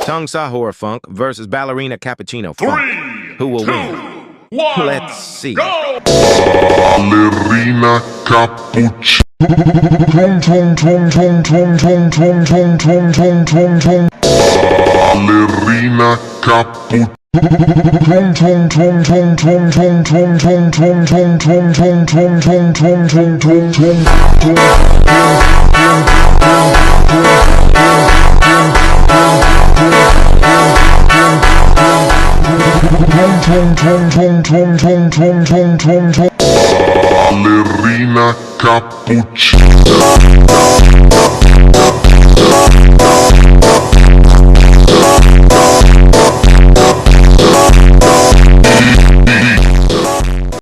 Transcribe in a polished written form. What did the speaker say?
Tung sahur funk versus balerina cappuccino funk. 3, Who will 2, win? 1, Let's see. go! Balerina capuchina. Balerina capuchina. Balerina capuchina.